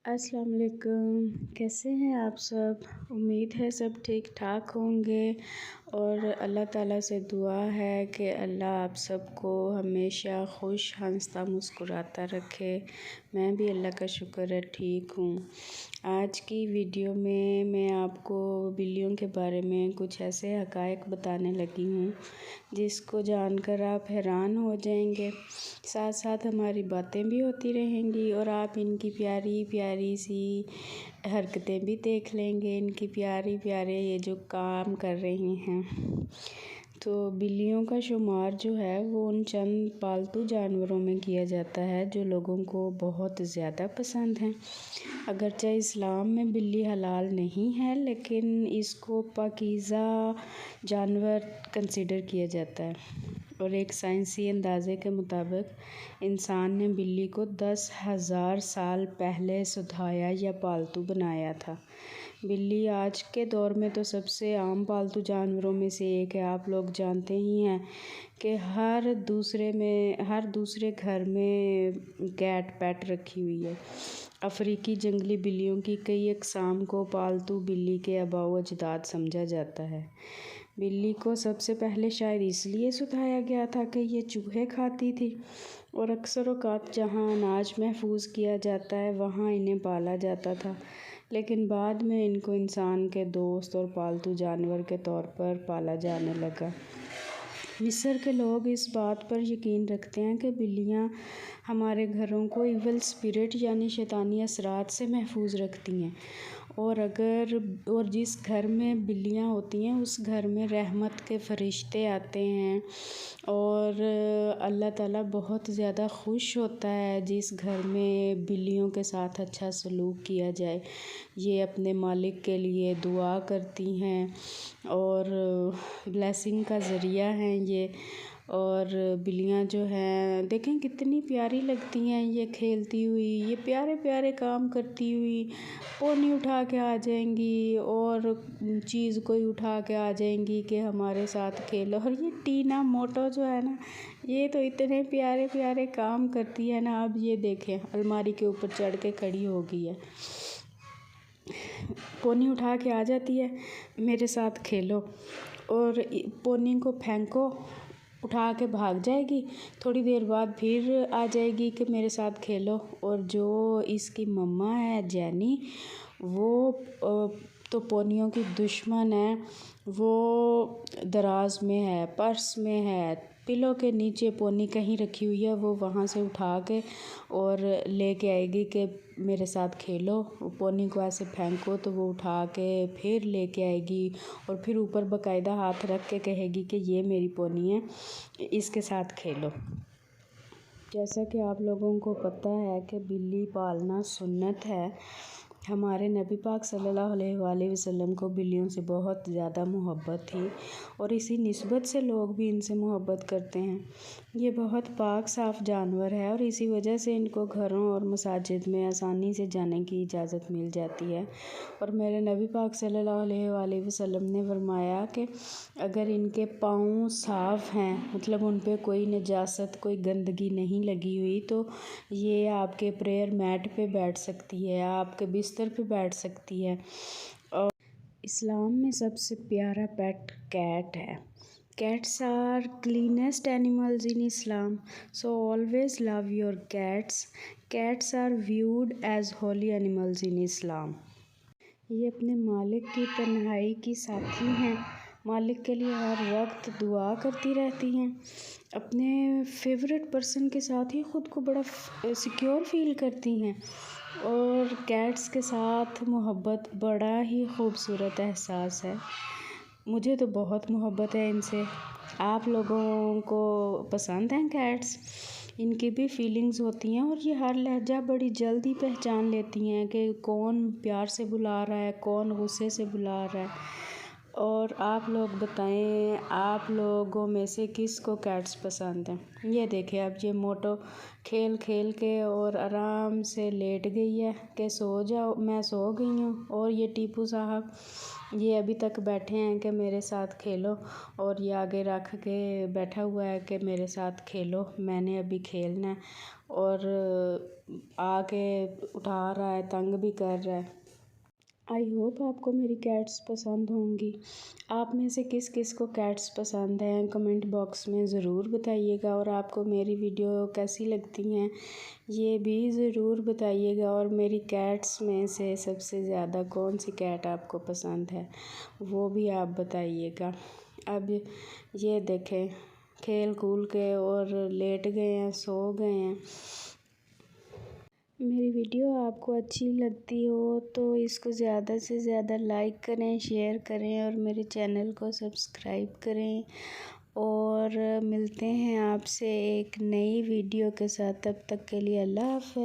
अस्सलाम वालेकुम। कैसे हैं आप सब? उम्मीद है सब ठीक ठाक होंगे और अल्लाह ताला से दुआ है कि अल्लाह आप सबको हमेशा खुश हंसता मुस्कुराता रखे। मैं भी अल्लाह का शुक्र है ठीक हूँ। आज की वीडियो में मैं आपको बिल्लियों के बारे में कुछ ऐसे हक़ाइक़ बताने लगी हूँ जिसको जानकर आप हैरान हो जाएंगे। साथ साथ हमारी बातें भी होती रहेंगी और आप इनकी प्यारी प्यारी सी हरकतें भी देख लेंगे, इनकी प्यारी प्यारे ये जो काम कर रही हैं। तो बिल्लियों का शुमार जो है वो उन चंद पालतू जानवरों में किया जाता है जो लोगों को बहुत ज़्यादा पसंद हैं। अगरचे इस्लाम में बिल्ली हलाल नहीं है, लेकिन इसको पाकीज़ा जानवर कंसिडर किया जाता है और एक साइंसी अंदाज़े के मुताबिक इंसान ने बिल्ली को 10,000 साल पहले सुधाया या पालतू बनाया था। बिल्ली आज के दौर में तो सबसे आम पालतू जानवरों में से एक है। आप लोग जानते ही हैं कि हर दूसरे घर में कैट पेट रखी हुई है। अफ्रीकी जंगली बिल्लियों की कई अक़साम को पालतू बिल्ली के आबाओ अजदाद समझा जाता है। बिल्ली को सबसे पहले शायद इसलिए सुधाया गया था कि ये चूहे खाती थी और अक्सर औक़ात जहाँ अनाज महफूज किया जाता है वहाँ इन्हें पाला जाता था, लेकिन बाद में इनको इंसान के दोस्त और पालतू जानवर के तौर पर पाला जाने लगा। मिस्र के लोग इस बात पर यकीन रखते हैं कि बिल्लियाँ हमारे घरों को इविल स्पिरिट यानी शैतानी असरात से महफूज रखती हैं और जिस घर में बिल्लियाँ होती हैं उस घर में रहमत के फरिश्ते आते हैं और अल्लाह ताला बहुत ज़्यादा खुश होता है जिस घर में बिल्लियों के साथ अच्छा सलूक किया जाए। ये अपने मालिक के लिए दुआ करती हैं और ब्लेसिंग का ज़रिया हैं ये। और बिल्लियाँ जो हैं देखें कितनी प्यारी लगती हैं, ये खेलती हुई, ये प्यारे प्यारे काम करती हुई पोनी उठा के आ जाएंगी और चीज़ कोई उठा के आ जाएंगी कि हमारे साथ खेलो। और ये टीना मोटो जो है ना, ये तो इतने प्यारे प्यारे काम करती है ना। अब ये देखें अलमारी के ऊपर चढ़ के खड़ी हो गई है, पोनी उठा के आ जाती है मेरे साथ खेलो और पोनी को फेंको उठा के भाग जाएगी, थोड़ी देर बाद फिर आ जाएगी कि मेरे साथ खेलो। और जो इसकी मम्मा है जैनी, वो तो पोनियों की दुश्मन है। वो दराज में है, पर्स में है, पिलो के नीचे पोनी कहीं रखी हुई है, वो वहाँ से उठा के और लेके आएगी कि मेरे साथ खेलो। पोनी को ऐसे फेंको तो वो उठा के फिर लेके आएगी और फिर ऊपर बाकायदा हाथ रख के कहेगी कि ये मेरी पोनी है, इसके साथ खेलो। जैसा कि आप लोगों को पता है कि बिल्ली पालना सुन्नत है। हमारे नबी पाक सल्लल्लाहु अलैहि वसल्लम को बिल्लियों से बहुत ज़्यादा मोहब्बत थी और इसी निस्बत से लोग भी इनसे मोहब्बत करते हैं। ये बहुत पाक साफ़ जानवर है और इसी वजह से इनको घरों और मसाजिद में आसानी से जाने की इजाज़त मिल जाती है। और मेरे नबी पाक सल्लल्लाहु अलैहि वसल्लम ने फरमाया कि अगर इनके पाँव साफ़ हैं, मतलब उन पे कोई नजासत कोई गंदगी नहीं लगी हुई, तो ये आपके प्रेयर मैट पे बैठ सकती है, आपके बिस्तर पे बैठ सकती है। और इस्लाम में सबसे प्यारा पेट कैट है। Cats are cleanest animals in Islam, so always love your cats. Cats are viewed as holy animals in Islam. ये अपने मालिक की तन्हाई की साथी हैं, मालिक के लिए हर वक्त दुआ करती रहती हैं। अपने फेवरेट पर्सन के साथ ही ख़ुद को बड़ा सिक्योर फील करती हैं और कैट्स के साथ मोहब्बत बड़ा ही खूबसूरत एहसास है। मुझे तो बहुत मोहब्बत है इनसे। आप लोगों को पसंद हैं कैट्स? इनकी भी फीलिंग्स होती हैं और ये हर लहजा बड़ी जल्दी पहचान लेती हैं कि कौन प्यार से बुला रहा है, कौन गुस्से से बुला रहा है। और आप लोग बताएं, आप लोगों में से किसको कैट्स पसंद हैं? ये देखें, अब ये मोटो खेल खेल के और आराम से लेट गई है कि सो जाओ, मैं सो गई हूँ। और ये टीपू साहब ये अभी तक बैठे हैं कि मेरे साथ खेलो, और ये आगे रख के बैठा हुआ है कि मेरे साथ खेलो, मैंने अभी खेलना है। और आके उठा रहा है, तंग भी कर रहा है। आई होप आपको मेरी कैट्स पसंद होंगी। आप में से किस किस को कैट्स पसंद हैं कमेंट बॉक्स में ज़रूर बताइएगा, और आपको मेरी वीडियो कैसी लगती हैं ये भी ज़रूर बताइएगा। और मेरी कैट्स में से सबसे ज़्यादा कौन सी कैट आपको पसंद है वो भी आप बताइएगा। अब ये देखें, खेल कूल के और लेट गए हैं, सो गए हैं। मेरी वीडियो आपको अच्छी लगती हो तो इसको ज़्यादा से ज़्यादा लाइक करें, शेयर करें और मेरे चैनल को सब्सक्राइब करें। और मिलते हैं आपसे एक नई वीडियो के साथ, तब तक के लिए अल्लाह हाफ़िज़।